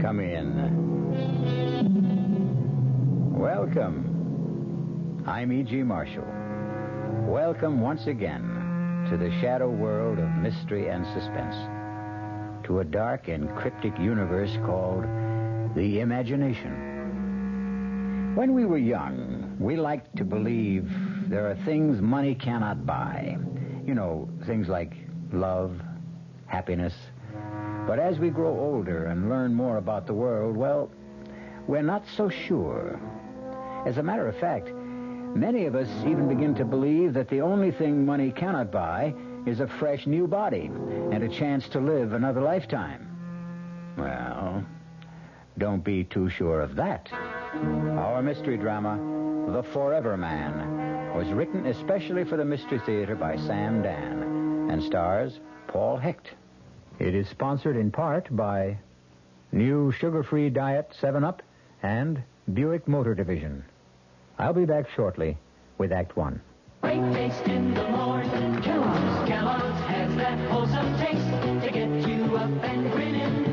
Come in. Welcome. I'm E.G. Marshall. Welcome once again to the shadow world of mystery and suspense. To a dark and cryptic universe called the imagination. When we were young, we liked to believe there are things money cannot buy. You know, things like love, happiness. But as we grow older and learn more about the world, well, we're not so sure. As a matter of fact, many of us even begin to believe that the only thing money cannot buy is a fresh new body and a chance to live another lifetime. Well, don't be too sure of that. Our mystery drama, The Forever Man, was written especially for the Mystery Theater by Sam Dan and stars Paul Hecht. It is sponsored in part by new sugar-free diet 7-Up and Buick Motor Division. I'll be back shortly with Act One. Great taste in the morning. Kellogg's has that wholesome taste to get you up and grinning.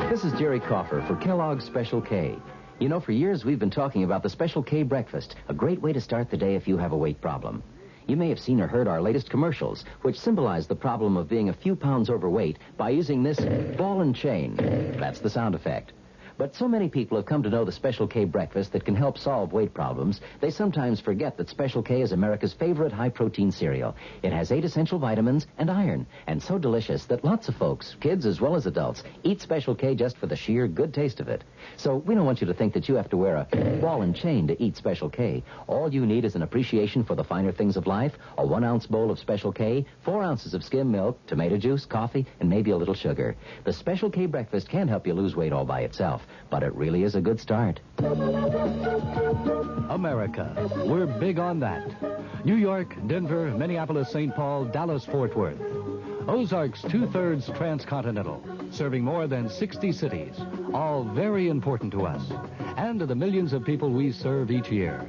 This is Jerry Coffer for Kellogg's Special K. You know, for years we've been talking about the Special K breakfast, a great way to start the day if you have a weight problem. You may have seen or heard our latest commercials, which symbolize the problem of being a few pounds overweight by using this ball and chain. That's the sound effect. But so many people have come to know the Special K breakfast that can help solve weight problems, they sometimes forget that Special K is America's favorite high-protein cereal. It has 8 essential vitamins and iron, and so delicious that lots of folks, kids as well as adults, eat Special K just for the sheer good taste of it. So we don't want you to think that you have to wear a ball and chain to eat Special K. All you need is an appreciation for the finer things of life, a 1-ounce bowl of Special K, 4 ounces of skim milk, tomato juice, coffee, and maybe a little sugar. The Special K breakfast can help you lose weight all by itself, but it really is a good start. America. We're big on that. New York, Denver, Minneapolis, St. Paul, Dallas, Fort Worth. Ozarks 2/3 transcontinental, serving more than 60 cities, all very important to us, and to the millions of people we serve each year.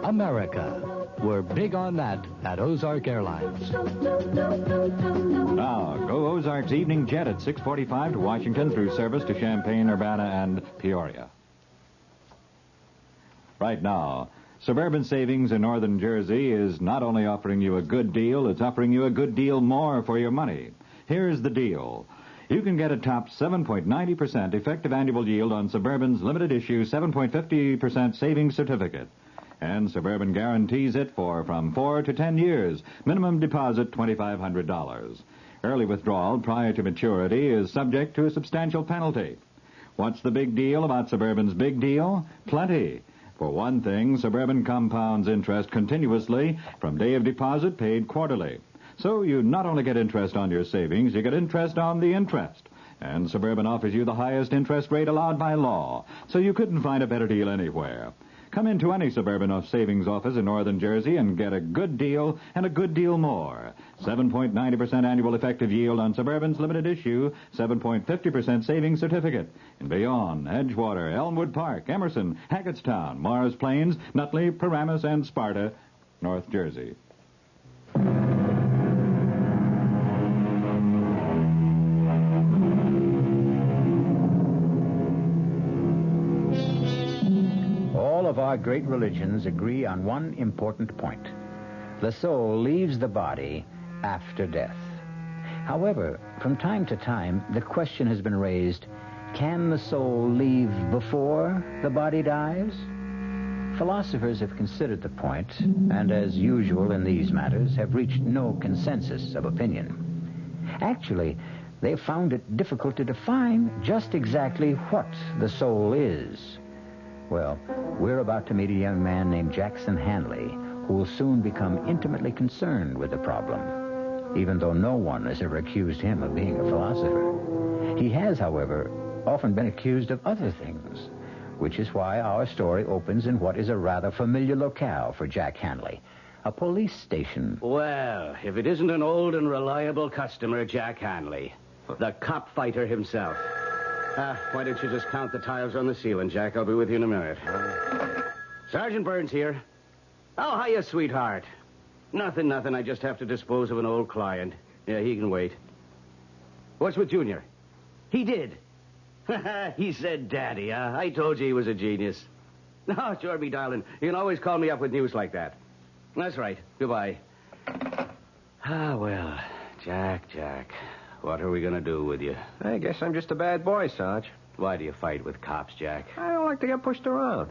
America. We're big on that at Ozark Airlines. Now, go Ozarks Evening Jet at 6:45 to Washington through service to Champaign, Urbana, and Peoria. Right now, Suburban Savings in Northern Jersey is not only offering you a good deal, it's offering you a good deal more for your money. Here's the deal. You can get a top 7.90% effective annual yield on Suburban's limited issue 7.50% savings certificate. And Suburban guarantees it for from 4 to 10 years. Minimum deposit $2,500. Early withdrawal prior to maturity is subject to a substantial penalty. What's the big deal about Suburban's big deal? Plenty. For one thing, Suburban compounds interest continuously from day of deposit paid quarterly. So you not only get interest on your savings, you get interest on the interest. And Suburban offers you the highest interest rate allowed by law. So you couldn't find a better deal anywhere. Come into any Suburban savings office in Northern Jersey and get a good deal and a good deal more. 7.90% annual effective yield on Suburban's limited issue, 7.50% savings certificate. In Bayonne, Edgewater, Elmwood Park, Emerson, Hackettstown, Morris Plains, Nutley, Paramus, and Sparta, North Jersey. Of our great religions agree on one important point. The soul leaves the body after death. However, from time to time, the question has been raised, can the soul leave before the body dies? Philosophers have considered the point, and as usual in these matters, have reached no consensus of opinion. Actually, they've found it difficult to define just exactly what the soul is. Well, we're about to meet a young man named Jackson Hanley, who will soon become intimately concerned with the problem, even though no one has ever accused him of being a philosopher. He has, however, often been accused of other things, which is why our story opens in what is a rather familiar locale for Jack Hanley, a police station. Well, if it isn't an old and reliable customer, Jack Hanley, the cop fighter himself. Why don't you just count the tiles on the ceiling, Jack? I'll be with you in a minute. Sergeant Burns here. Oh, hiya, sweetheart. Nothing. I just have to dispose of an old client. Yeah, he can wait. What's with Junior? He did. He said daddy, huh? I told you he was a genius. No, sure, me darling. You can always call me up with news like that. That's right. Goodbye. Ah, well, Jack. What are we going to do with you? I guess I'm just a bad boy, Sarge. Why do you fight with cops, Jack? I don't like to get pushed around.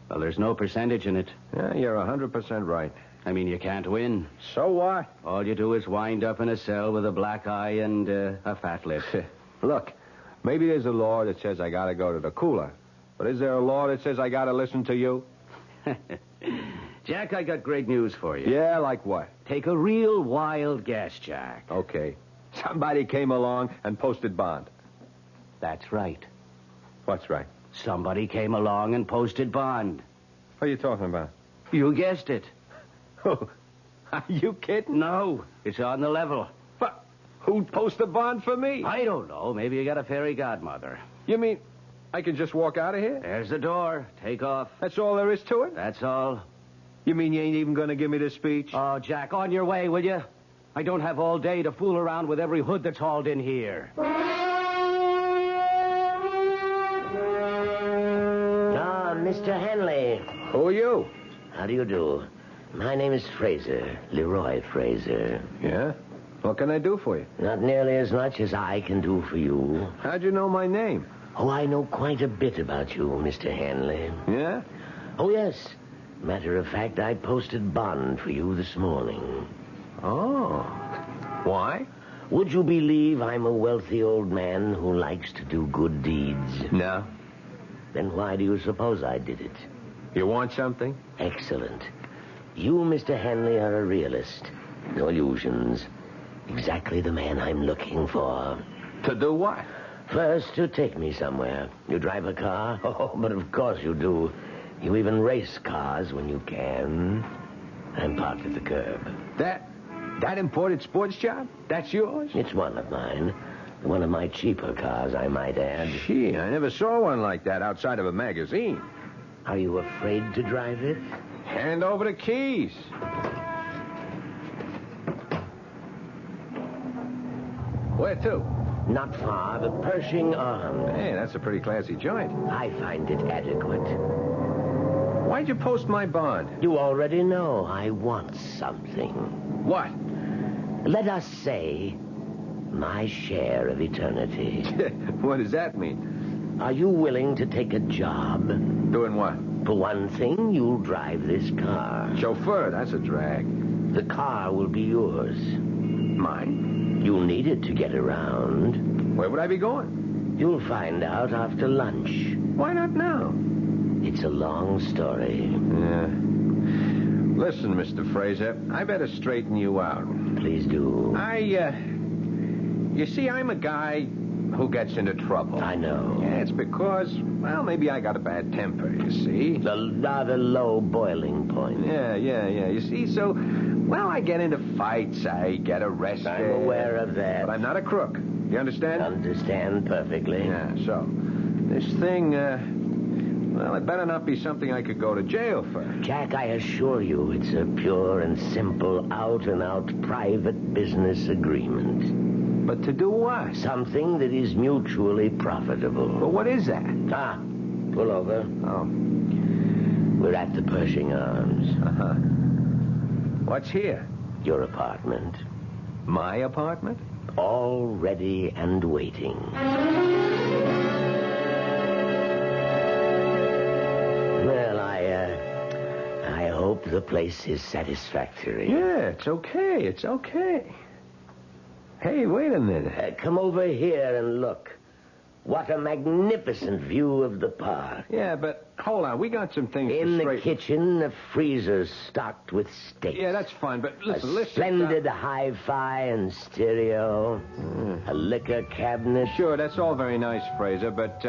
Well, there's no percentage in it. Yeah, you're 100% right. I mean, you can't win. So what? All you do is wind up in a cell with a black eye and a fat lip. Look, maybe there's a law that says I gotta go to the cooler. But is there a law that says I gotta listen to you? Jack, I got great news for you. Yeah, like what? Take a real wild guess, Jack. Okay. Somebody came along and posted bond. That's right. What's right? Somebody came along and posted bond. What are you talking about? You guessed it. Are you kidding? No, it's on the level. What? Who'd post the bond for me? I don't know. Maybe you got a fairy godmother. You mean I can just walk out of here? There's the door. Take off. That's all there is to it? That's all. You mean you ain't even going to give me the speech? Oh, Jack, on your way, will you? I don't have all day to fool around with every hood that's hauled in here. Mr. Henley. Who are you? How do you do? My name is Fraser, Leroy Fraser. Yeah? What can I do for you? Not nearly as much as I can do for you. How'd you know my name? Oh, I know quite a bit about you, Mr. Henley. Yeah? Oh, yes. Matter of fact, I posted bond for you this morning. Oh. Why? Would you believe I'm a wealthy old man who likes to do good deeds? No. Then why do you suppose I did it? You want something? Excellent. You, Mr. Henley, are a realist. No illusions. Exactly the man I'm looking for. To do what? First, to take me somewhere. You drive a car? Oh, but of course you do. You even race cars when you can. I'm parked at the curb. That imported sports job? That's yours? It's one of mine. One of my cheaper cars, I might add. Gee, I never saw one like that outside of a magazine. Are you afraid to drive it? Hand over the keys. Where to? Not far, the Pershing Arms. Hey, that's a pretty classy joint. I find it adequate. Why'd you post my bond? You already know I want something. What? Let us say my share of eternity. What does that mean? Are you willing to take a job? Doing what? For one thing, you'll drive this car. Chauffeur, that's a drag. The car will be yours. Mine? You'll need it to get around. Where would I be going? You'll find out after lunch. Why not now? It's a long story. Yeah. Listen, Mr. Fraser, I better straighten you out. Please do. You see, I'm a guy who gets into trouble. I know. Yeah, it's because, well, maybe I got a bad temper, you see. The rather low boiling point. Yeah. You see, so, well, I get into fights. I get arrested. I'm aware of that. But I'm not a crook. You understand? Understand perfectly. Yeah, so, this thing, well, it better not be something I could go to jail for. Jack, I assure you, it's a pure and simple, out-and-out private business agreement. But to do what? Something that is mutually profitable. But what is that? Ah, pull over. Oh. We're at the Pershing Arms. Uh-huh. What's here? Your apartment. My apartment? All ready and waiting. Well, I hope the place is satisfactory. Yeah, it's okay. Hey, wait a minute. Come over here and look. What a magnificent view of the park. Yeah, but hold on. We got some things In to the straighten. kitchen, a freezer stocked with steaks. Yeah, that's fine, but listen. Splendid hi-fi and stereo. A liquor cabinet. Sure, that's all very nice, Fraser, but...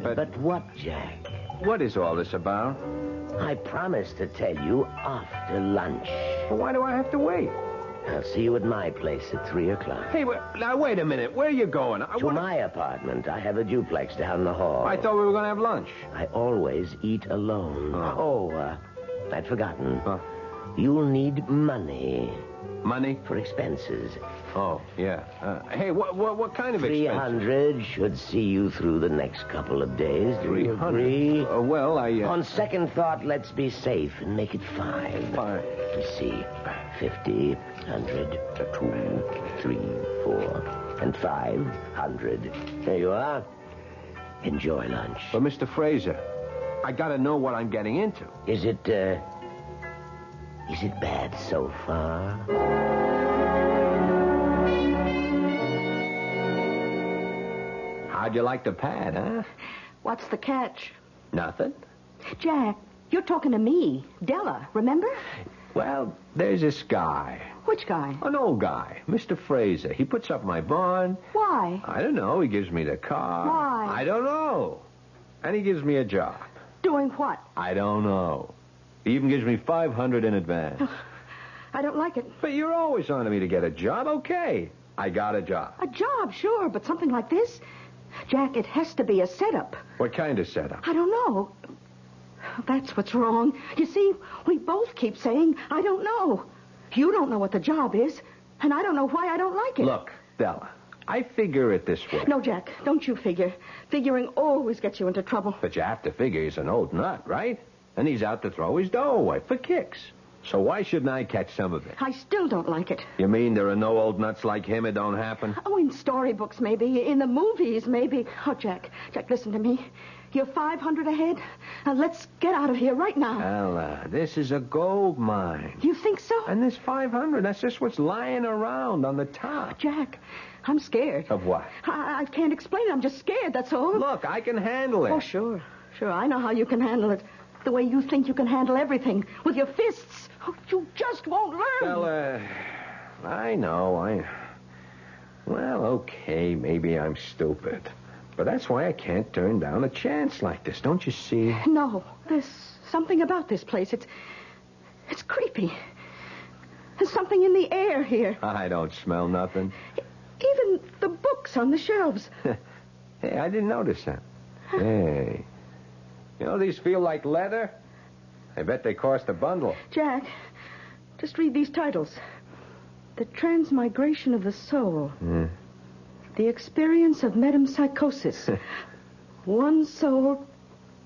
But what, Jack? What is all this about? I promised to tell you after lunch. Well, why do I have to wait? I'll see you at my place at 3 o'clock. Hey, now, wait a minute. Where are you going? To my apartment. I have a duplex down the hall. I thought we were going to have lunch. I always eat alone. I'd forgotten. Huh? You'll need money. Money? For expenses. Oh, yeah. Hey, what kind of expenses? 300 should see you through the next couple of days. Do you 300? agree? Well, On second thought, let's be safe and make it 5. Fine. Let's see. 50, 100, 2, 3, 4, and 500. There you are. Enjoy lunch. But, Mr. Fraser, I gotta know what I'm getting into. Is it bad so far? How'd you like the pad, huh? What's the catch? Nothing. Jack, you're talking to me. Della, remember? Well, there's this guy. Which guy? An old guy, Mr. Fraser. He puts up my bond. Why? I don't know. He gives me the car. Why? I don't know. And he gives me a job. Doing what? I don't know. He even gives me $500 in advance. I don't like it. But you're always on to me to get a job. Okay. I got a job. A job, sure, but something like this? Jack, it has to be a setup. What kind of setup? I don't know. That's what's wrong. You see, we both keep saying, I don't know. You don't know what the job is, and I don't know why I don't like it. Look, Della, I figure it this way. No, Jack, don't you figure. Figuring always gets you into trouble. But you have to figure he's an old nut, right? And he's out to throw his dough away for kicks. So why shouldn't I catch some of it? I still don't like it. You mean there are no old nuts like him? It don't happen? Oh, in storybooks, maybe. In the movies, maybe. Oh, Jack, listen to me. You're 500 ahead. Now, let's get out of here right now. Ella, this is a gold mine. You think so? And this 500, that's just what's lying around on the top. Jack, I'm scared. Of what? I can't explain it. I'm just scared, that's all. Look, I can handle it. Oh, sure. Sure, I know how you can handle it. The way you think you can handle everything. With your fists. Oh, you just won't learn. Ella, I know. Well, okay, maybe I'm stupid. But that's why I can't turn down a chance like this, don't you see? No, there's something about this place. It's creepy. There's something in the air here. I don't smell nothing. Even the books on the shelves. Hey, I didn't notice that. Hey. You know, these feel like leather. I bet they cost a bundle. Jack, just read these titles. The Transmigration of the Soul. The Experience of Metempsychosis. One soul,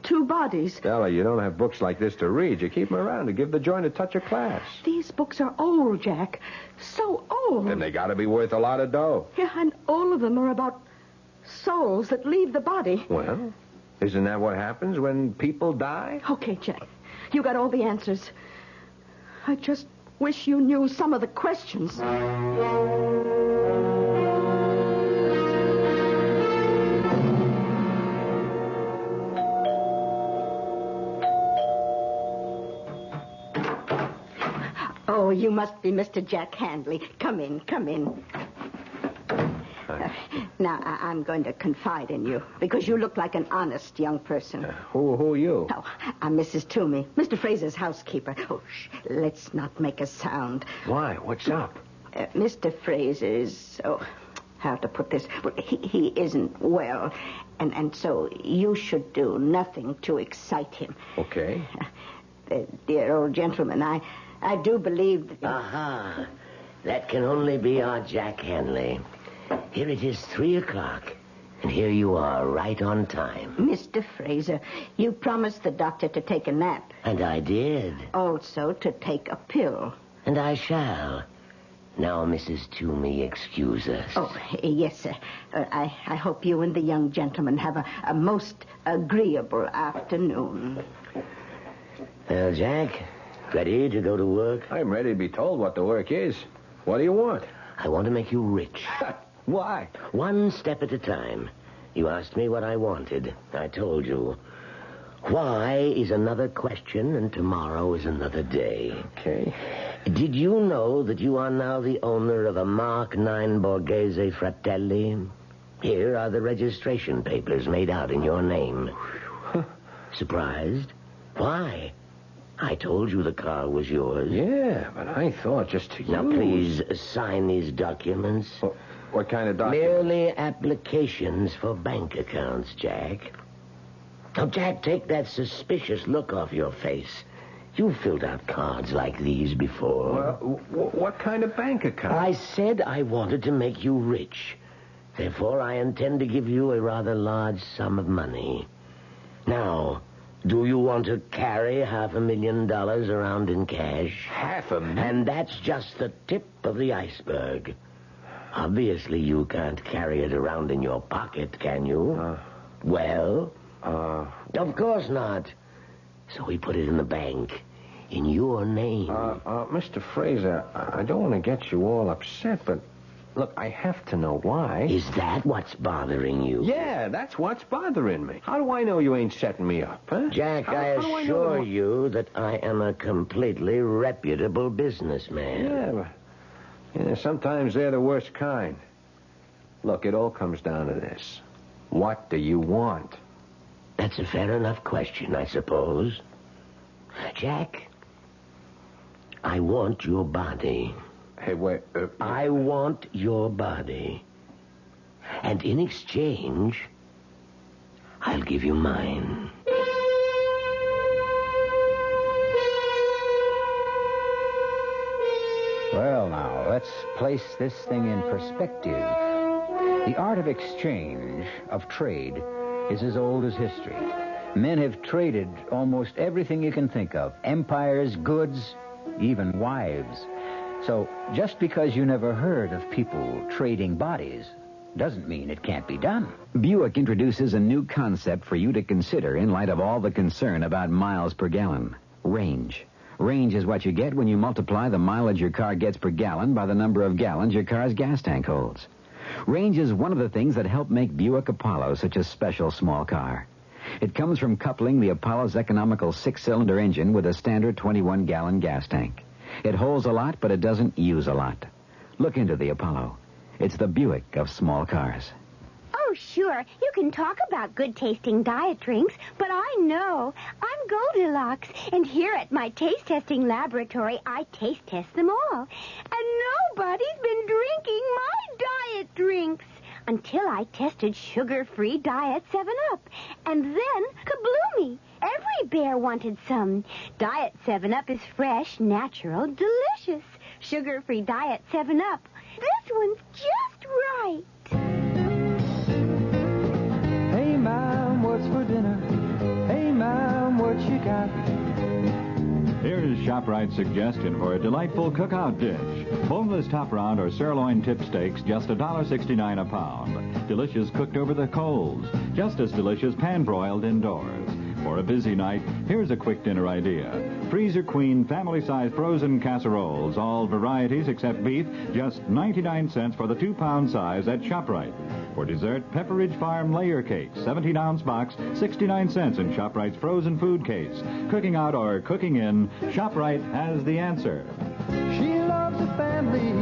2 bodies. Stella, you don't have books like this to read. You keep them around to give the joint a touch of class. These books are old, Jack. So old. Then they gotta be worth a lot of dough. Yeah, and all of them are about souls that leave the body. Well, isn't that what happens when people die? Okay, Jack. You got all the answers. I just wish you knew some of the questions. Oh, you must be Mr. Jack Handley. Come in. Now, I'm going to confide in you, because you look like an honest young person. Who are you? Oh, I'm Mrs. Toomey, Mr. Fraser's housekeeper. Oh, shh, let's not make a sound. Why? What's up? Mr. Fraser's, how to put this? Well, he isn't well, and so you should do nothing to excite him. Okay. Dear old gentleman, I do believe that... Aha. That can only be our Jack Hanley. Here it is 3 o'clock, and here you are, right on time. Mr. Fraser, you promised the doctor to take a nap. And I did. Also to take a pill. And I shall. Now, Mrs. Toomey, excuse us. Oh, yes, sir. I hope you and the young gentleman have a most agreeable afternoon. Well, Jack, ready to go to work? I'm ready to be told what the work is. What do you want? I want to make you rich. Why? One step at a time. You asked me what I wanted. I told you. Why is another question, and tomorrow is another day. Okay. Did you know that you are now the owner of a Mark 9 Borghese Fratelli? Here are the registration papers made out in your name. Surprised? Why? I told you the car was yours. Yeah, but I thought just to Now, please sign these documents. What kind of documents? Merely applications for bank accounts, Jack. Now, Jack, take that suspicious look off your face. You've filled out cards like these before. What kind of bank account? I said I wanted to make you rich. Therefore, I intend to give you a rather large sum of money. Now, do you want to carry $500,000 around in cash? $500,000? And that's just the tip of the iceberg. Obviously, you can't carry it around in your pocket, can you? Of course not. So we put it in the bank, in your name. Mr. Fraser, I don't want to get you all upset, but look, I have to know why. Is that what's bothering you? Yeah, that's what's bothering me. How do I know you ain't setting me up, huh? Jack, I assure you that I am a completely reputable businessman. Yeah, sometimes they're the worst kind. Look, it all comes down to this. What do you want? That's a fair enough question, I suppose. Jack, I want your body. Hey, wait. I want your body. And in exchange, I'll give you mine. Well, now, let's place this thing in perspective. The art of exchange, of trade, is as old as history. Men have traded almost everything you can think of. Empires, goods, even wives. So, just because you never heard of people trading bodies doesn't mean it can't be done. Buick introduces a new concept for you to consider in light of all the concern about miles per gallon. Range. Range is what you get when you multiply the mileage your car gets per gallon by the number of gallons your car's gas tank holds. Range is one of the things that help make Buick Apollo such a special small car. It comes from coupling the Apollo's economical 6-cylinder engine with a standard 21-gallon gas tank. It holds a lot, but it doesn't use a lot. Look into the Apollo. It's the Buick of small cars. Oh, sure. You can talk about good-tasting diet drinks, but I know. I'm Goldilocks, and here at my taste-testing laboratory, I taste-test them all. And nobody's been drinking my diet drinks until I tested sugar-free Diet 7-Up. And then, kabloomy! Every bear wanted some. Diet 7-Up is fresh, natural, delicious. Sugar-free Diet 7-Up. This one's just right. Hey, Mom, what's for dinner? Hey, Mom, what you got? Here's ShopRite's suggestion for a delightful cookout dish. Boneless top round or sirloin tip steaks, just $1.69 a pound. Delicious cooked over the coals. Just as delicious pan-broiled indoors. For a busy night, here's a quick dinner idea. Freezer Queen family-size frozen casseroles, all varieties except beef, just 99 cents for the 2-pound size at ShopRite. For dessert, Pepperidge Farm layer cake, 17-ounce box, 69 cents in ShopRite's frozen food case. Cooking out or cooking in, ShopRite has the answer. She loves the family.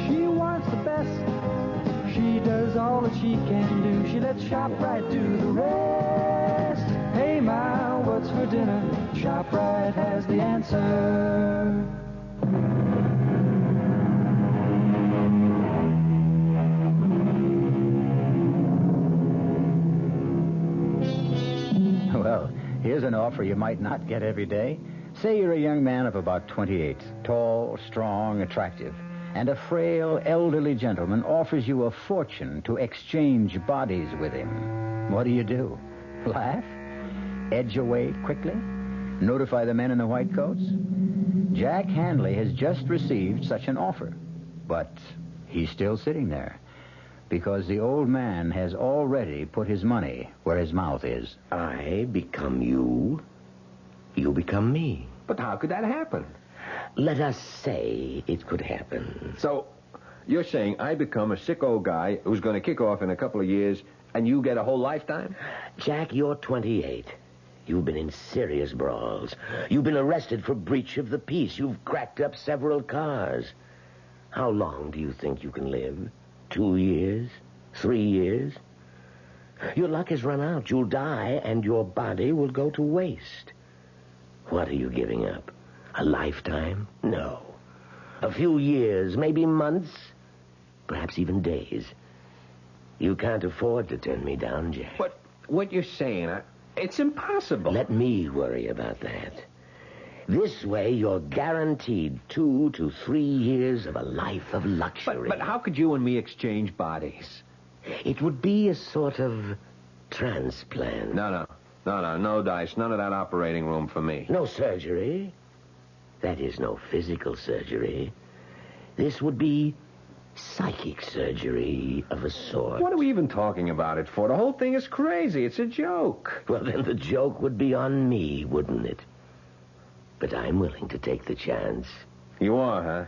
She wants the best. She does all that she can do. She lets ShopRite do the rest. Hey, Ma, what's for dinner? ShopRite has the answer. Well, here's an offer you might not get every day. Say you're a young man of about 28, tall, strong, attractive, and a frail, elderly gentleman offers you a fortune to exchange bodies with him. What do? Laugh? Edge away quickly? Notify the men in the white coats? Jack Hanley has just received such an offer, but he's still sitting there because the old man has already put his money where his mouth is. I become you. You become me. But how could that happen? Let us say it could happen. So, you're saying I become a sick old guy who's going to kick off in a couple of years, and you get a whole lifetime? Jack, you're 28. You've been in serious brawls. You've been arrested for breach of the peace. You've cracked up several cars. How long do you think you can live? 2 years? 3 years? Your luck has run out. You'll die, and your body will go to waste. What are you giving up? A lifetime? No. A few years, maybe months, perhaps even days. You can't afford to turn me down, Jack. But what you're saying, it's impossible. Let me worry about that. This way, you're guaranteed 2 to 3 years of a life of luxury. But how could you and me exchange bodies? It would be a sort of transplant. No, Dice. None of that operating room for me. No surgery. That is, no physical surgery. This would be psychic surgery of a sort. What are we even talking about it for? The whole thing is crazy. It's a joke. Well, then the joke would be on me, wouldn't it? But I'm willing to take the chance. You are, huh?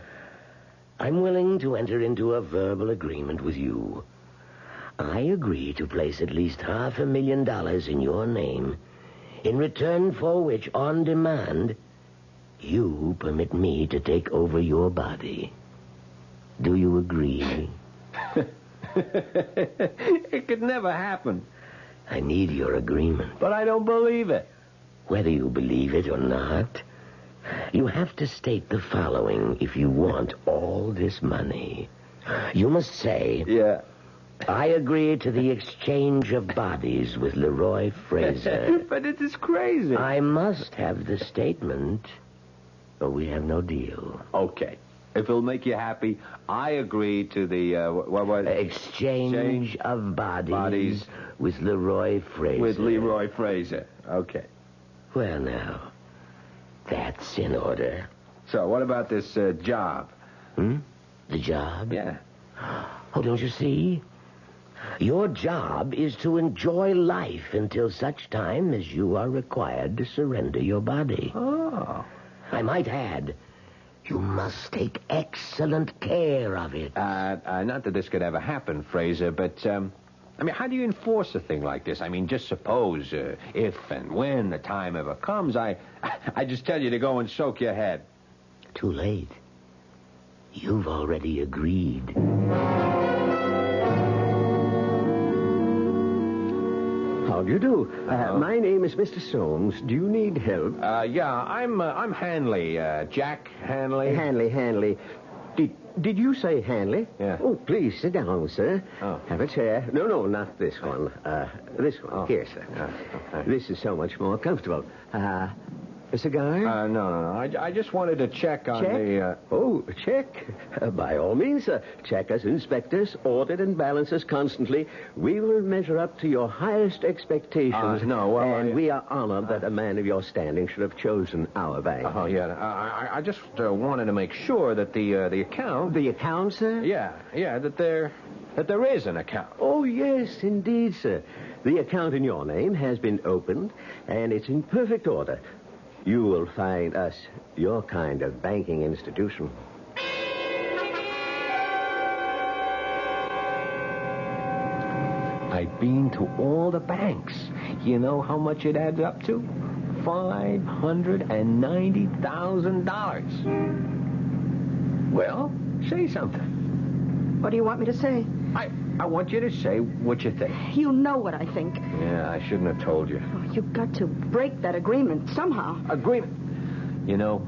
I'm willing to enter into a verbal agreement with you. I agree to place at least $500,000 in your name, in return for which, on demand, you permit me to take over your body. Do you agree? It could never happen. I need your agreement. But I don't believe it. Whether you believe it or not, you have to state the following if you want all this money. You must say... Yeah. I agree to the exchange of bodies with Leroy Fraser. But it is crazy. I must have the statement, or we have no deal. Okay. If it'll make you happy, I agree to the, Exchange of bodies with Leroy Fraser. With Leroy Fraser. Okay. Well, now, that's in order. So, what about this job? The job? Yeah. Oh, don't you see? Your job is to enjoy life until such time as you are required to surrender your body. Oh. I might add, you must take excellent care of it. Not that this could ever happen, Fraser, but, how do you enforce a thing like this? Just suppose, if and when the time ever comes, I just tell you to go and soak your head. Too late. You've already agreed. How do you do? My name is Mr. Soames. Do you need help? Yeah, I'm Hanley, Jack Hanley. Hanley. Did you say Hanley? Yeah. Oh, please, sit down, sir. Oh. Have a chair. No, not this one. This one. Oh. Here, sir. Okay. This is so much more comfortable. A cigar? No. I just wanted to check on Check? Oh, check. By all means, sir. Check us, inspectors, audit and balance us constantly. We will measure up to your highest expectations. And we are honored that a man of your standing should have chosen our bank. Oh, yeah. I just wanted to make sure that the account... The account, sir? Yeah, that there is an account. Oh, yes, indeed, sir. The account in your name has been opened, and it's in perfect order. You will find us your kind of banking institution. I've been to all the banks. You know how much it adds up to? $590,000. Well, say something. What do you want me to say? I want you to say what you think. You know what I think. Yeah, I shouldn't have told you. Oh, you've got to break that agreement somehow. Agreement? You know,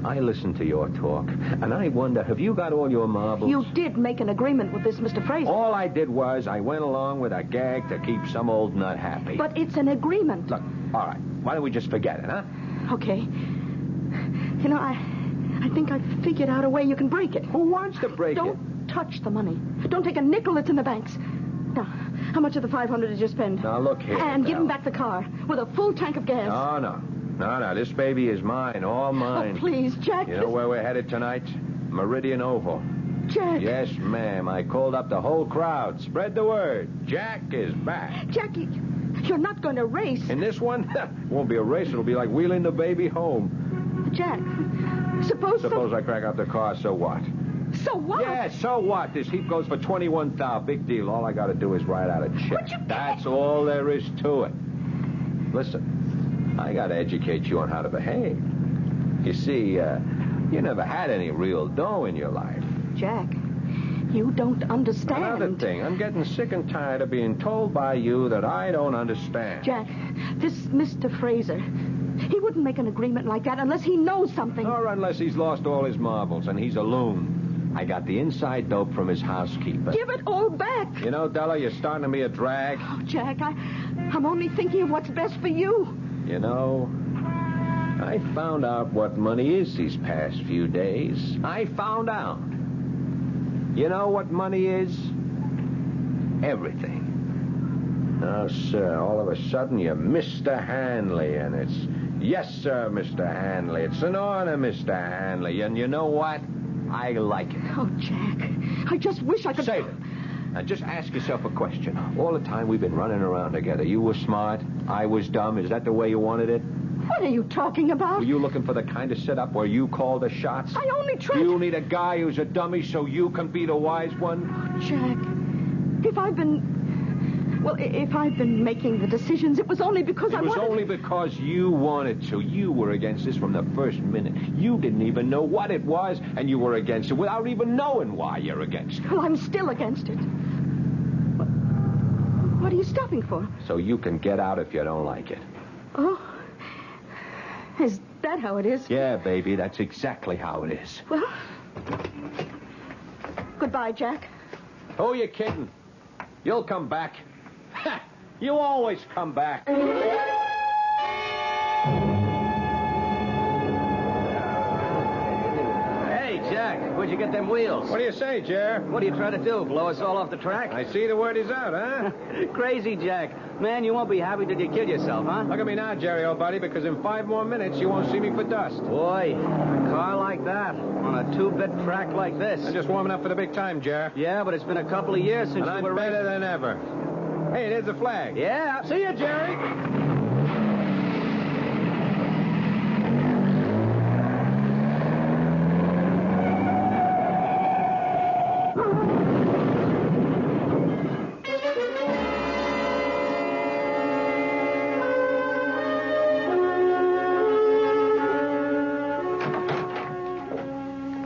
I listen to your talk, and I wonder, have you got all your marbles? You did make an agreement with this Mr. Fraser. All I did was I went along with a gag to keep some old nut happy. But it's an agreement. Look, all right, why don't we just forget it, huh? Okay. You know, I think I've figured out a way you can break it. Who wants to break it? Don't touch the money. Don't take a nickel that's in the banks. Now, how much of the $500 did you spend? Now, look here. And give now. him back the car with a full tank of gas. No. This baby is mine, all mine. Oh, please, Jack. You know where we're headed tonight? Meridian Oval. Jack. Yes, ma'am. I called up the whole crowd. Spread the word. Jack is back. Jackie, you're not going to race. In this one? Won't be a race. It'll be like wheeling the baby home. Jack, suppose I crack up the car, so what? So what? Yeah, so what? This heap goes for $21,000. Big deal. All I got to do is write out a check. That's all there is to it. Listen, I got to educate you on how to behave. You see, you never had any real dough in your life. Jack, you don't understand. Another thing, I'm getting sick and tired of being told by you that I don't understand. Jack, this Mr. Fraser, he wouldn't make an agreement like that unless he knows something. Or unless he's lost all his marbles and he's a loon. I got the inside dope from his housekeeper. Give it all back. You know, Della, you're starting to be a drag. Oh, Jack, I'm only thinking of what's best for you. You know, I found out what money is these past few days. I found out. You know what money is? Everything. Oh, sir, all of a sudden you're Mr. Hanley, and it's, yes, sir, Mr. Hanley. It's an honor, Mr. Hanley. And you know what? I like it. Oh, Jack, I just wish I could... Save it. Now, just ask yourself a question. All the time we've been running around together, you were smart, I was dumb. Is that the way you wanted it? What are you talking about? Were you looking for the kind of setup where you call the shots? I only tried... You need a guy who's a dummy so you can be the wise one? Jack, if I've been making the decisions, it was only because I wanted... It was only because you wanted to. You were against this from the first minute. You didn't even know what it was, and you were against it without even knowing why you're against it. Well, I'm still against it. What are you stopping for? So you can get out if you don't like it. Oh, is that how it is? Yeah, baby, that's exactly how it is. Well, goodbye, Jack. Who are you kidding? You'll come back. Ha! You always come back. Hey, Jack, where'd you get them wheels? What do you say, Jer? What are you trying to do, blow us all off the track? I see the word is out, huh? Crazy, Jack. Man, you won't be happy till you kill yourself, huh? Look at me now, Jerry, old buddy, because in 5 more minutes you won't see me for dust. Boy, a car like that, on a 2-bit track like this. I'm just warming up for the big time, Jer. Yeah, but it's been a couple of years since And you I'm were better than ever. Hey, there's the flag. Yeah. See you, Jerry.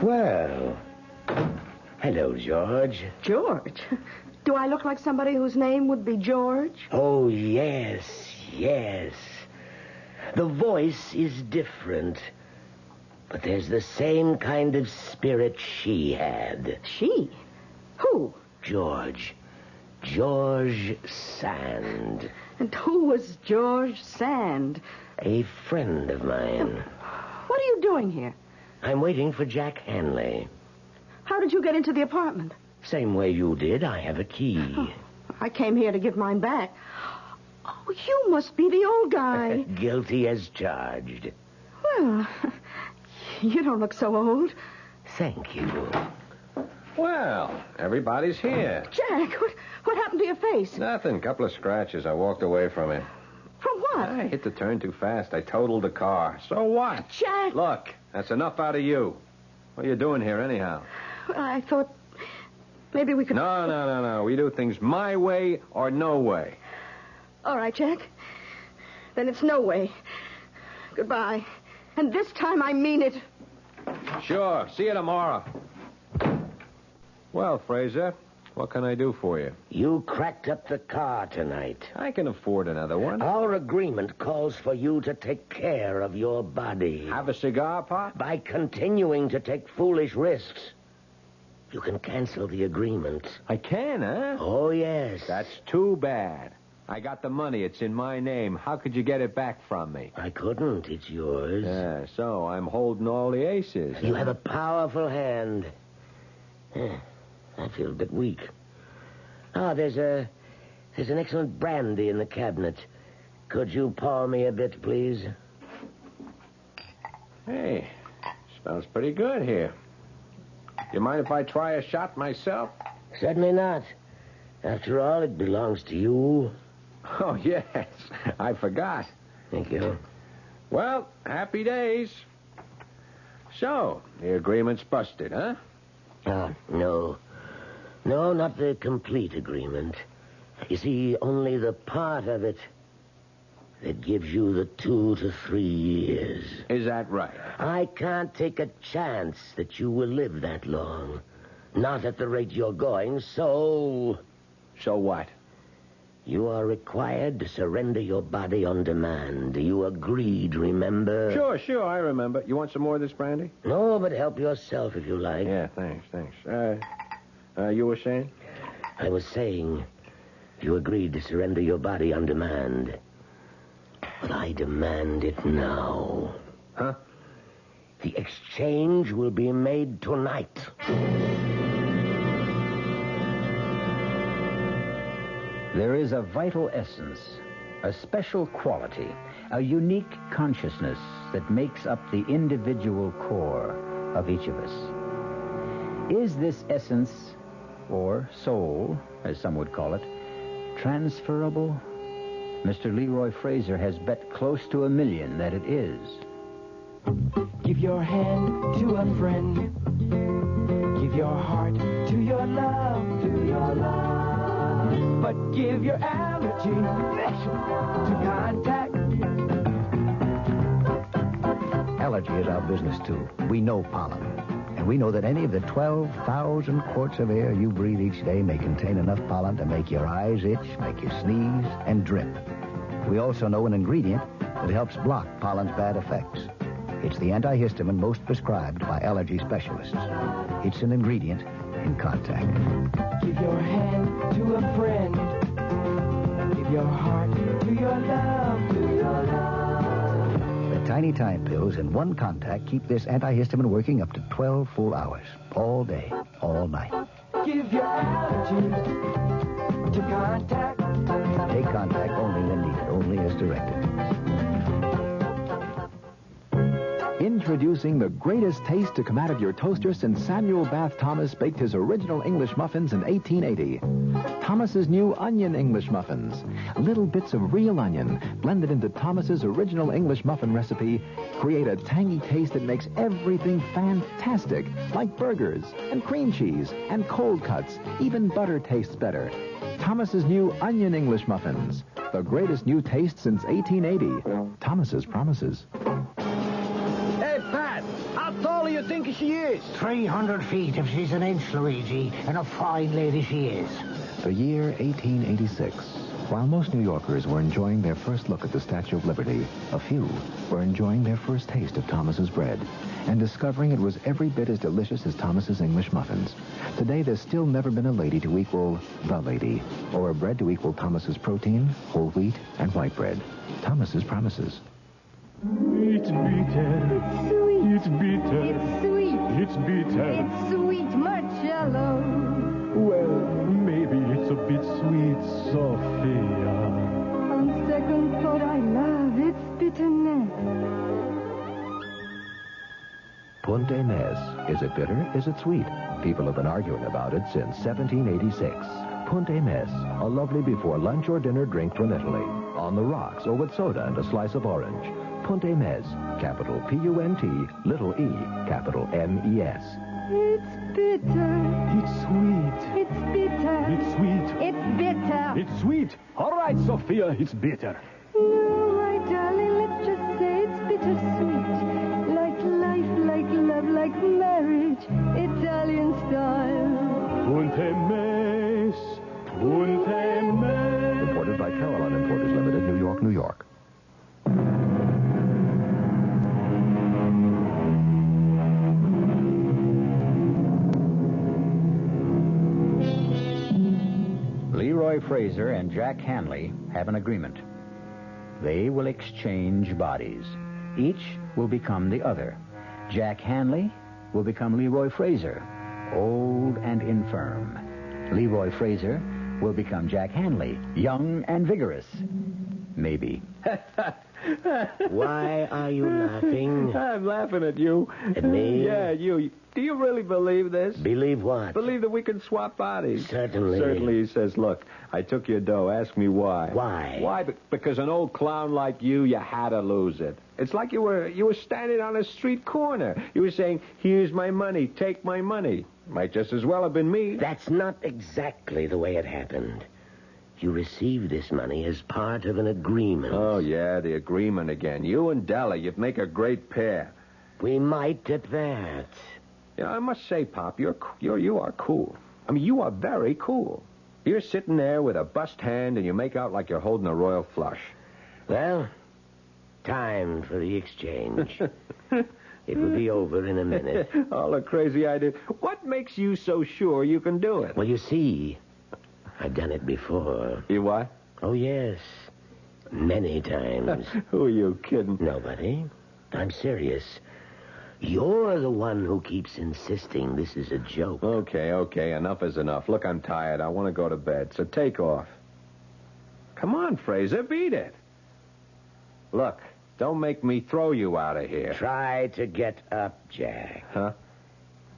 Well, hello, George. George? Do I look like somebody whose name would be George? Oh, yes, yes. The voice is different, but there's the same kind of spirit she had. She? Who? George. George Sand. And who was George Sand? A friend of mine. What are you doing here? I'm waiting for Jack Hanley. How did you get into the apartment? Same way you did. I have a key. Oh, I came here to give mine back. Oh, you must be the old guy. Guilty as charged. Well, you don't look so old. Thank you. Well, everybody's here. Jack, what happened to your face? Nothing. Couple of scratches. I walked away from it. From what? I hit the turn too fast. I totaled the car. So what? Jack! Look, that's enough out of you. What are you doing here, anyhow? I thought maybe we could... No. We do things my way or no way. All right, Jack. Then it's no way. Goodbye. And this time I mean it. Sure. See you tomorrow. Well, Fraser, what can I do for you? You cracked up the car tonight. I can afford another one. Our agreement calls for you to take care of your body. Have a cigar, Pop? By continuing to take foolish risks, you can cancel the agreement. I can, huh? Oh, yes. That's too bad. I got the money. It's in my name. How could you get it back from me? I couldn't. It's yours. Yeah, so I'm holding all the aces. You have a powerful hand. I feel a bit weak. There's an excellent brandy in the cabinet. Could you pour me a bit, please? Hey, smells pretty good here. You mind if I try a shot myself? Certainly not. After all, it belongs to you. Oh, yes. I forgot. Thank you. Well, happy days. So, the agreement's busted, huh? No. No, not the complete agreement. You see, only the part of it that gives you the 2 to 3 years. Is that right? I can't take a chance that you will live that long. Not at the rate you're going, so... So what? You are required to surrender your body on demand. You agreed, remember? Sure, I remember. You want some more of this brandy? No, but help yourself if you like. Yeah, thanks. You were saying? I was saying you agreed to surrender your body on demand. But I demand it now. Huh? The exchange will be made tonight. There is a vital essence, a special quality, a unique consciousness that makes up the individual core of each of us. Is this essence, or soul, as some would call it, transferable? Mr. Leroy Fraser has bet close to $1 million that it is. Give your hand to a friend. Give your heart to your love, to your love. But give your allergy to contact. Allergy is our business, too. We know pollen. And we know that any of the 12,000 quarts of air you breathe each day may contain enough pollen to make your eyes itch, make you sneeze, and drip. We also know an ingredient that helps block pollen's bad effects. It's the antihistamine most prescribed by allergy specialists. It's an ingredient in contact. Give your hand to a friend. Give your heart to your love, to your love. The tiny time pills in one contact keep this antihistamine working up to 12 full hours. All day, all night. Give your allergies to contact. Take contact only when needed, only as directed. Introducing the greatest taste to come out of your toaster since Samuel Bath Thomas baked his original English muffins in 1880. Thomas's new onion English muffins. Little bits of real onion blended into Thomas's original English muffin recipe create a tangy taste that makes everything fantastic, like burgers and cream cheese and cold cuts. Even butter tastes better. Thomas's new onion English muffins. The greatest new taste since 1880. Thomas's promises. How tall do you think she is? 300 feet if she's an inch, Luigi, and a fine lady she is. The year 1886. While most New Yorkers were enjoying their first look at the Statue of Liberty, a few were enjoying their first taste of Thomas's bread and discovering it was every bit as delicious as Thomas's English muffins. Today, there's still never been a lady to equal the lady, or a bread to equal Thomas's protein, whole wheat, and white bread. Thomas's promises. It's bitter. It's sweet. It's bitter. It's sweet. It's bitter. It's sweet, Marcello. Well, maybe it's a bit sweet, Sophia. On second thought, I love its bitterness. Punte Mes. Is it bitter? Is it sweet? People have been arguing about it since 1786. Punte Mes, a lovely before lunch or dinner drink from Italy. On the rocks or with soda and a slice of orange. Punte Mes, capital P-U-N-T, little e, capital M-E-S. It's bitter. It's sweet. It's bitter. It's sweet. It's bitter. It's sweet. All right, Sophia, it's bitter. No, my darling, let's just say it's bittersweet. Like life, like love, like marriage. Italian style. Punte Mes. Punte Mes. Imported by Caroline Importers Limited, New York, New York. Leroy Fraser and Jack Hanley have an agreement. They will exchange bodies. Each will become the other. Jack Hanley will become Leroy Fraser, old and infirm. Leroy Fraser will become Jack Hanley, young and vigorous. Maybe. Why are you laughing? I'm laughing at you. At me? Yeah, you. Do you really believe this? Believe what? Believe that we can swap bodies. Certainly. Certainly, he says, look, I took your dough. Ask me why. Why? Why? Because an old clown like you had to lose it. It's like you were standing on a street corner. You were saying, here's my money, take my money. Might just as well have been me. That's not exactly the way it happened. You received this money as part of an agreement. Oh, yeah, the agreement again. You and Della, you'd make a great pair. We might at that. Yeah, I must say, Pop, you are cool. I mean, you are very cool. You're sitting there with a bust hand and you make out like you're holding a royal flush. Well, time for the exchange. It will be over in a minute. All the crazy ideas. What makes you so sure you can do it? Well, you see, I've done it before. You what? Oh, yes. Many times. Who are you kidding? Nobody. I'm serious. You're the one who keeps insisting this is a joke. Okay. Enough is enough. Look, I'm tired. I want to go to bed, so take off. Come on, Fraser, beat it. Look, don't make me throw you out of here. Try to get up, Jack. Huh?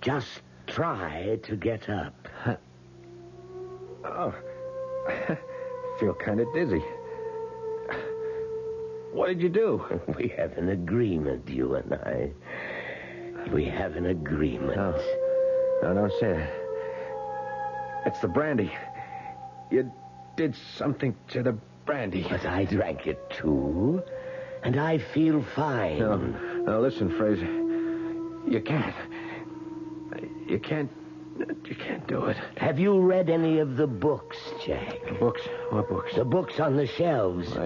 Just try to get up. Oh, I feel kind of dizzy. What did you do? We have an agreement, you and I. We have an agreement. No, don't say that. It's the brandy. You did something to the brandy. But I drank it, too. And I feel fine. No, listen, Fraser. You can't. You can't do it. Have you read any of the books, Jack? Books? What books? The books on the shelves.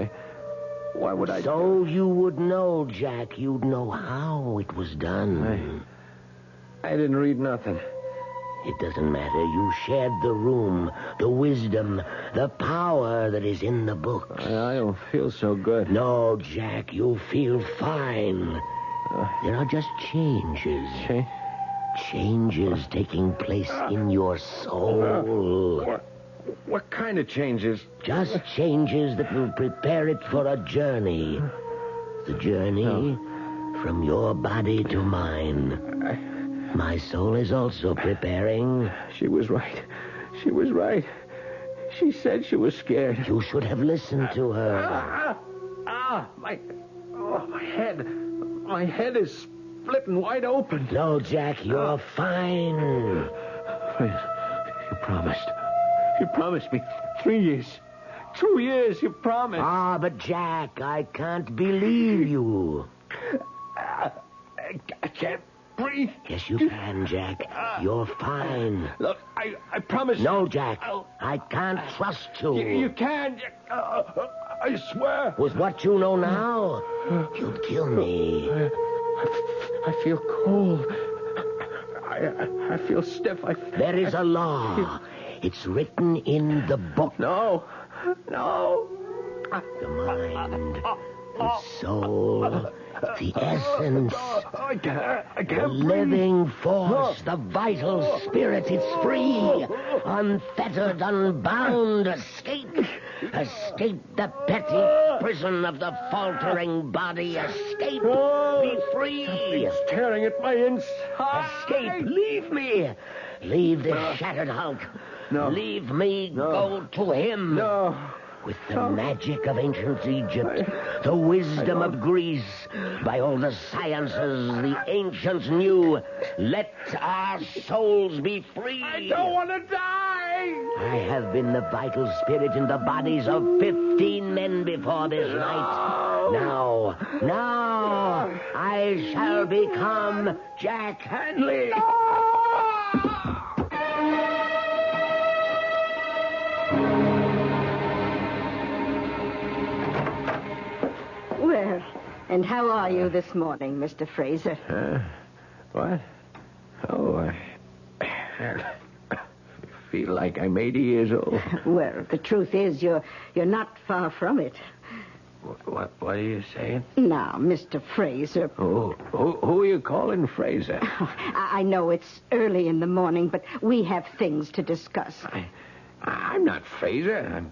Why would I? So you would know, Jack. You'd know how it was done. I didn't read nothing. It doesn't matter. You shared the room, the wisdom, the power that is in the books. I don't feel so good. No, Jack, you feel fine. There are just changes. Changes taking place in your soul. What kind of changes? Just changes that will prepare it for a journey. The journey from your body to mine. My soul is also preparing. She was right. She said she was scared. You should have listened to her. My head. My head is splitting wide open. No, Jack, you're fine. You promised. You promised me 3 years. 2 years, you promised. But Jack, I can't believe you. I can't breathe. Yes, you can, Jack. You're fine. Look, I promise. No, Jack. I can't trust you. You can. I swear. With what you know now, you'd kill me. I feel cold. I feel stiff. There is a law. It's written in the book. No. The mind, the soul, the essence, the living force, the vital spirit. It's free, unfettered, unbound. Escape the petty prison of the faltering body. Escape, be free. Something's tearing at my inside. Escape, leave me. Leave this shattered hulk. No. Leave me go to him. No. With the magic of ancient Egypt, the wisdom of Greece, by all the sciences the ancients knew, let our souls be free. I don't want to die. I have been the vital spirit in the bodies of 15 men before this night. Now, I shall become Jack Hanley. Well, and how are you this morning, Mr. Fraser? What? Oh, I feel like I'm 80 years old. Well, the truth is, you're not far from it. What are you saying? Now, Mr. Fraser. Who are you calling Fraser? I know it's early in the morning, but we have things to discuss. I'm not Fraser.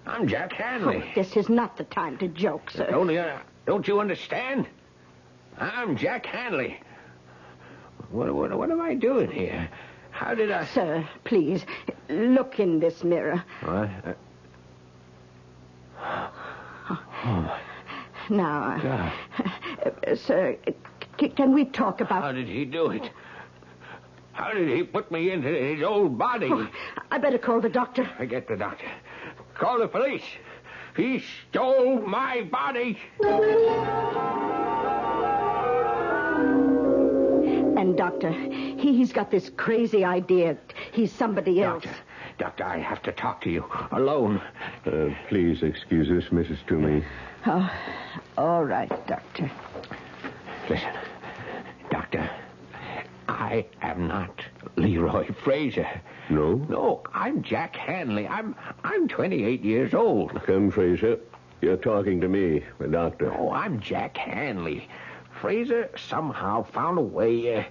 I'm Jack Hanley. Oh, this is not the time to joke, sir. Don't you understand? I'm Jack Hanley. What am I doing here? How did I... Sir, please, look in this mirror. What? Oh, now, God. Sir, can we talk about... How did he do it? How did he put me into his old body? Oh, I better call the doctor. Forget the doctor. Call the police. He stole my body. And, Doctor, he's got this crazy idea. He's somebody else. Doctor, I have to talk to you. Alone. Please excuse us, Mrs. Toomey. Oh, all right, Doctor. Listen, Doctor, I am not Leroy Fraser. No? No, I'm Jack Hanley. I'm 28 years old. Come, Fraser. You're talking to me, the doctor. Oh, I'm Jack Hanley. Fraser somehow found a way,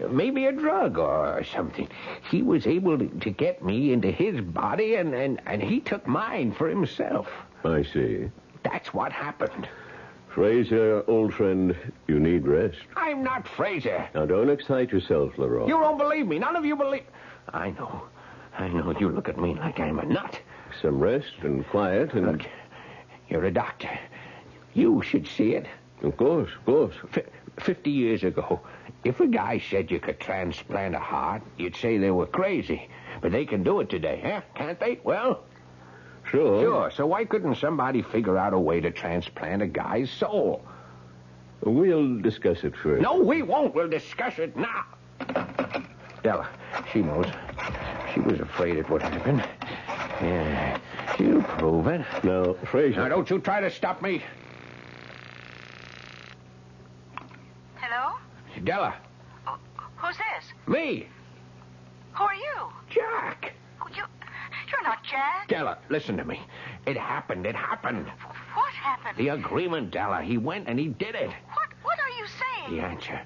maybe a drug or something. He was able to get me into his body, and he took mine for himself. I see. That's what happened. Fraser, old friend, you need rest. I'm not Fraser. Now, don't excite yourself, Leroy. You don't believe me. None of you believe... I know. You look at me like I'm a nut. Some rest and quiet and... Look, you're a doctor. You should see it. Of course, of course. 50 years ago, if a guy said you could transplant a heart, you'd say they were crazy. But they can do it today, huh? Can't they? Well... Sure. So why couldn't somebody figure out a way to transplant a guy's soul? We'll discuss it first. No, we won't. We'll discuss it now. Della, she knows. She was afraid it would happen. Yeah, she'll prove it. Now, Fraser... Now, don't you try to stop me. Hello? Della. Who's this? Me. Who are you? Jack. You're not Jack. Della, listen to me. It happened. What happened? The agreement, Della. He went and he did it. What are you saying? The answer.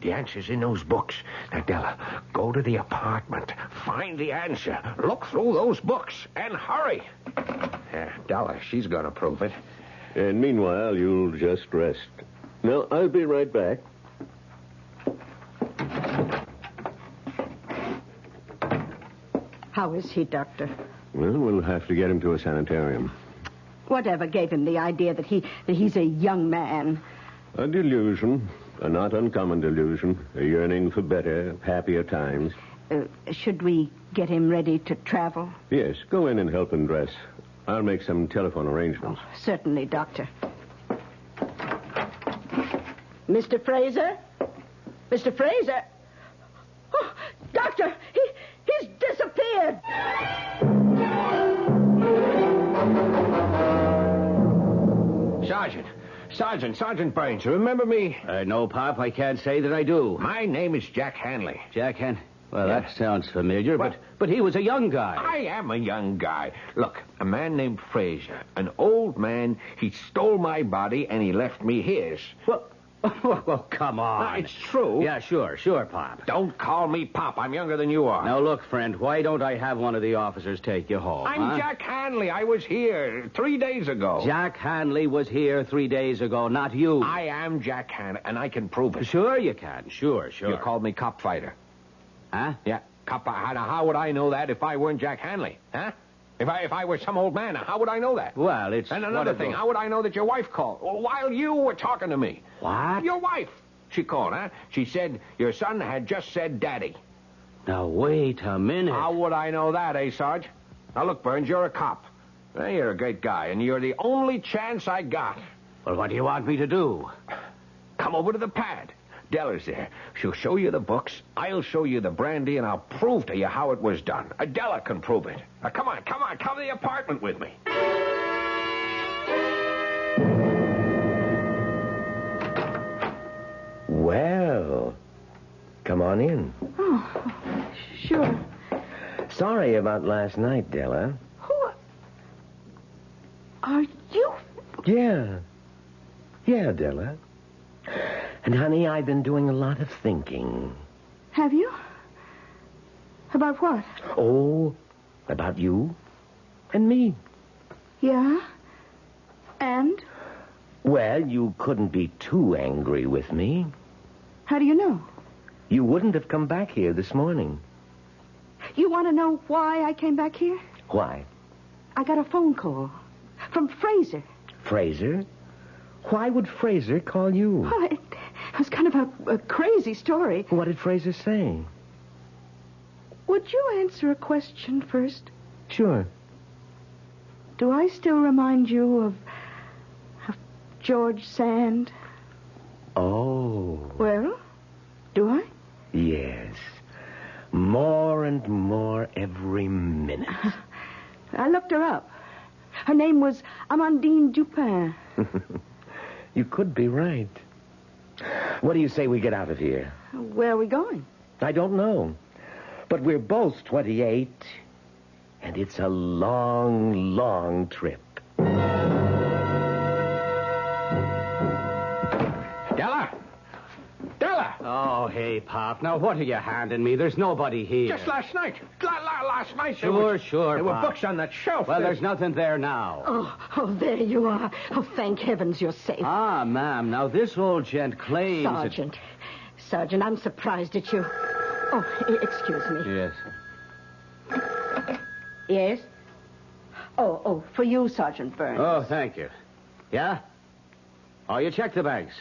The answer's in those books. Now, Della, go to the apartment. Find the answer. Look through those books. And hurry. Della, she's going to prove it. And meanwhile, you'll just rest. Now, I'll be right back. How is he, Doctor? Well, we'll have to get him to a sanitarium. Whatever gave him the idea that he's a young man? A delusion. A not uncommon delusion. A yearning for better, happier times. Should we get him ready to travel? Yes, go in and help him dress. I'll make some telephone arrangements. Oh, certainly, Doctor. Mr. Fraser? Mr. Fraser? Oh, Doctor, he's disappeared. Sergeant Burns, you remember me? No, Pop, I can't say that I do. My name is Jack Hanley. Jack Hanley? Well, Yeah. that sounds familiar, but he was a young guy. I am a young guy. Look, a man named Fraser, an old man, he stole my body and he left me his. Well, come on. It's true. Yeah, sure, Pop. Don't call me Pop. I'm younger than you are. Now, look, friend, why don't I have one of the officers take you home? I'm huh? Jack Hanley. I was here 3 days ago. Jack Hanley was here 3 days ago, not you. I am Jack Hanley, and I can prove it. Sure you can. Sure. You called me cop fighter. Huh? Yeah, cop. How would I know that if I weren't Jack Hanley? Huh? If I were some old man, how would I know that? Well, it's... And another thing, how would I know that your wife called while you were talking to me? What? Your wife. She called, huh? She said your son had just said daddy. Now, wait a minute. How would I know that, Sarge? Now, look, Burns, you're a cop. Well, you're a great guy, and you're the only chance I got. Well, what do you want me to do? Come over to the pad. Della's there. She'll show you the books. I'll show you the brandy, and I'll prove to you how it was done. Della can prove it. Come on. Come to the apartment with me. Well, come on in. Oh, sure. Sorry about last night, Della. Who are you? Yeah, Della. And, honey, I've been doing a lot of thinking. Have you? About what? Oh, about you and me. Yeah? And? Well, you couldn't be too angry with me. How do you know? You wouldn't have come back here this morning. You want to know why I came back here? Why? I got a phone call from Fraser. Fraser? Why would Fraser call you? Well, it was kind of a crazy story. What did Fraser say? Would you answer a question first? Sure. Do I still remind you of George Sand? Oh. Well, do I? Yes. More and more every minute. I looked her up. Her name was Amandine Dupin. You could be right. What do you say we get out of here? Where are we going? I don't know. But we're both 28, and it's a long, long trip. Della! Oh, hey, Pop. Now, what are you handing me? There's nobody here. Just last night. Last night. Sure, There were Pop. books on that shelf. Well, there's nothing there now. Oh, there you are. Oh, thank heavens you're safe. Ah, ma'am. Now, this old gent claims... Sergeant, I'm surprised at you. Oh, excuse me. Yes. Yes? Oh, for you, Sergeant Burns. Oh, thank you. Yeah? Oh, you checked the banks.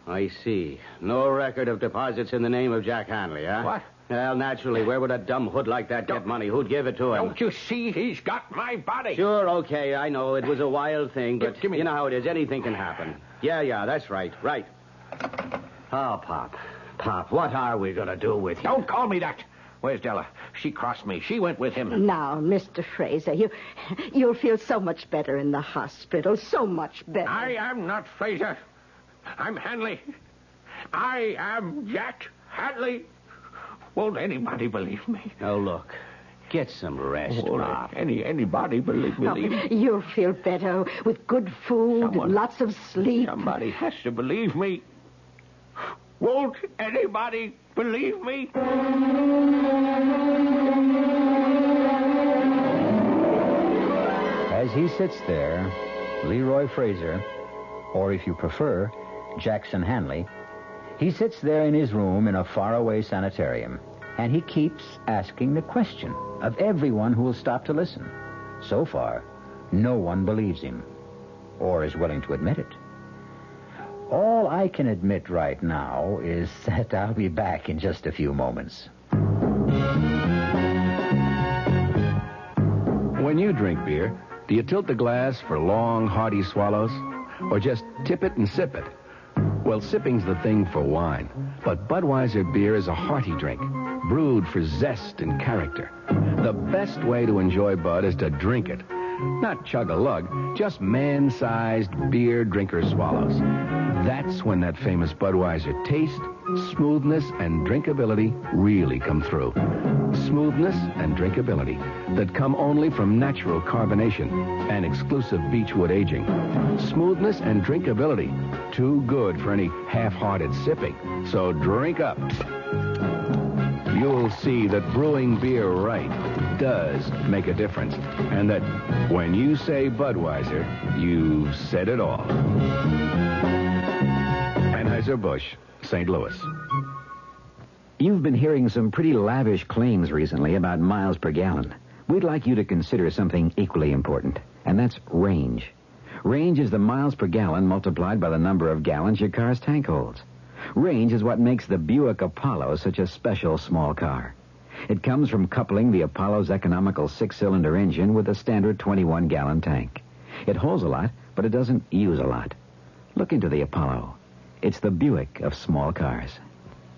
I see. No record of deposits in the name of Jack Hanley, huh? What? Well, naturally, where would a dumb hood like that get money? Who'd give it to him? Don't you see he's got my body? Sure, okay, I know. It was a wild thing, but you know how it is. Anything can happen. Yeah, that's right. Right. Oh, Pop, what are we going to do with you? Don't call me that. Where's Della? She crossed me. She went with him. Now, Mr. Fraser, you'll feel so much better in the hospital. So much better. I am not Fraser. I'm Hanley. I am Jack Hanley. Won't anybody believe me? Oh, look. Get some rest, Pop. Anybody believe me? You'll feel better with good food and lots of sleep. Somebody has to believe me. Won't anybody believe me? As he sits there, Leroy Fraser, or if you prefer, Jackson Hanley, he sits there in his room in a faraway sanitarium, and he keeps asking the question of everyone who will stop to listen. So far, no one believes him, or is willing to admit it. All I can admit right now is that I'll be back in just a few moments. When you drink beer, do you tilt the glass for long, hearty swallows? Or just tip it and sip it? Well, sipping's the thing for wine. But Budweiser beer is a hearty drink, brewed for zest and character. The best way to enjoy Bud is to drink it. Not chug-a-lug, just man-sized beer drinker swallows. That's when that famous Budweiser taste, smoothness, and drinkability really come through. Smoothness and drinkability that come only from natural carbonation and exclusive beechwood aging. Smoothness and drinkability, too good for any half-hearted sipping. So drink up. You'll see that brewing beer right does make a difference. And that when you say Budweiser, you've said it all. Anheuser-Busch, St. Louis. You've been hearing some pretty lavish claims recently about miles per gallon. We'd like you to consider something equally important, and that's range. Range is the miles per gallon multiplied by the number of gallons your car's tank holds. Range is what makes the Buick Apollo such a special small car. It comes from coupling the Apollo's economical 6-cylinder engine with a standard 21-gallon tank. It holds a lot, but it doesn't use a lot. Look into the Apollo. It's the Buick of small cars.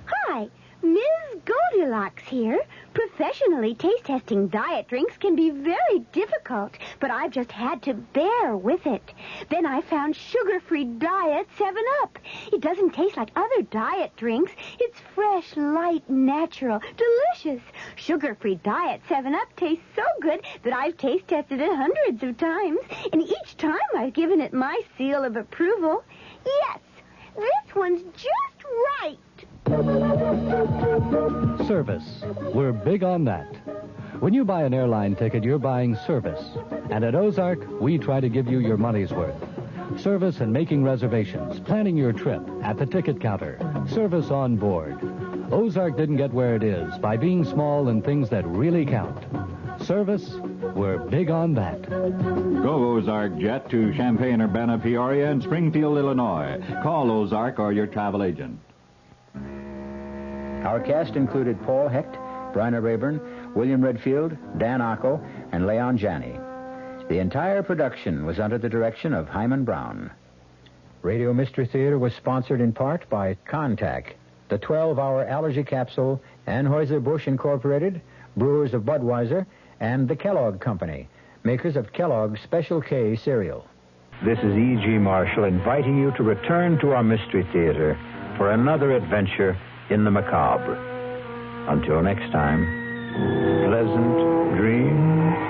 Hi, Ms. Goldilocks here. Professionally taste-testing diet drinks can be very difficult, but I've just had to bear with it. Then I found sugar-free Diet 7-Up. It doesn't taste like other diet drinks. It's fresh, light, natural, delicious. Sugar-free Diet 7-Up tastes so good that I've taste-tested it hundreds of times, and each time I've given it my seal of approval. Yes, this one's just right. Service. We're big on that. When you buy an airline ticket, you're buying service. And at Ozark, we try to give you your money's worth. Service in making reservations, planning your trip, at the ticket counter, service on board. Ozark didn't get where it is by being small in things that really count. Service, we're big on that. Go Ozark Jet to Champaign-Urbana, Peoria, and Springfield, Illinois. Call Ozark or your travel agent. Our cast included Paul Hecht, Bryna Rayburn, William Redfield, Dan Ocko, and Leon Janney. The entire production was under the direction of Hyman Brown. Radio Mystery Theater was sponsored in part by Contac, the 12-hour allergy capsule, Anheuser-Busch Incorporated, brewers of Budweiser, and the Kellogg Company, makers of Kellogg's Special K cereal. This is E.G. Marshall inviting you to return to our Mystery Theater for another adventure in the macabre. Until next time, pleasant dreams.